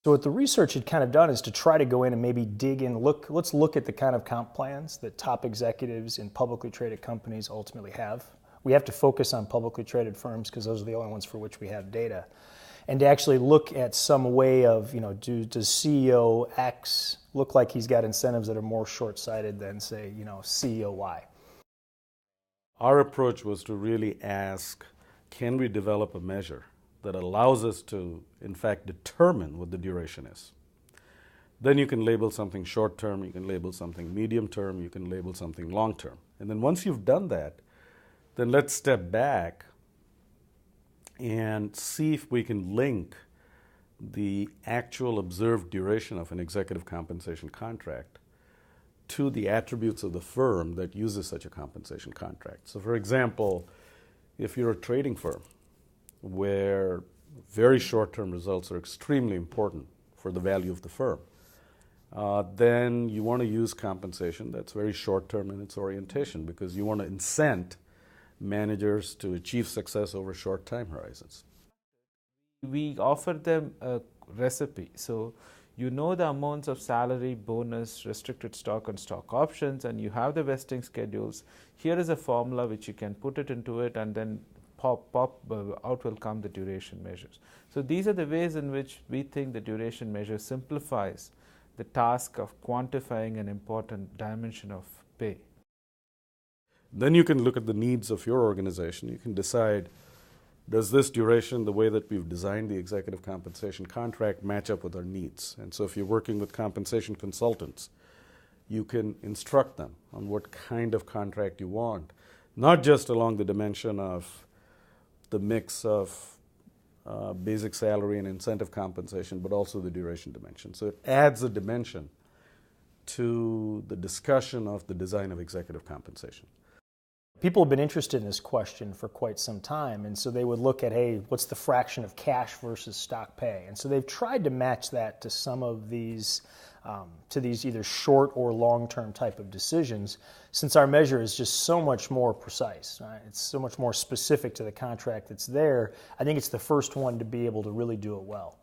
So what the research had kind of done is to try to go in and maybe dig in, let's look at the kind of comp plans that top executives in publicly traded companies ultimately have. We have to focus on publicly traded firms because those are the only ones for which we have data. And to actually look at some way of, does CEO X look like he's got incentives that are more short-sighted than, say, CEO Y? Our approach was to really ask, can we develop a measure that allows us to, in fact, determine what the duration is? Then you can label something short-term, you can label something medium-term, you can label something long-term. And then once you've done that, then let's step back and see if we can link the actual observed duration of an executive compensation contract to the attributes of the firm that uses such a compensation contract. So for example, if you're a trading firm where very short-term results are extremely important for the value of the firm, then you want to use compensation that's very short-term in its orientation because you want to incent managers to achieve success over short time horizons. We offer them a recipe. So you know the amounts of salary, bonus, restricted stock and stock options, and you have the vesting schedules. Here is a formula which you can put it into it, and then out will come the duration measures. So these are the ways in which we think the duration measure simplifies the task of quantifying an important dimension of pay. Then you can look at the needs of your organization. You can decide, does this duration, the way that we've designed the executive compensation contract, match up with our needs? And so if you're working with compensation consultants, you can instruct them on what kind of contract you want, not just along the dimension of the mix of basic salary and incentive compensation, but also the duration dimension. So it adds a dimension to the discussion of the design of executive compensation. People have been interested in this question for quite some time, and so they would look at, hey, what's the fraction of cash versus stock pay? And so they've tried to match that to some of these, to these either short or long-term type of decisions, since our measure is just so much more precise. Right? It's so much more specific to the contract that's there. I think it's the first one to be able to really do it well.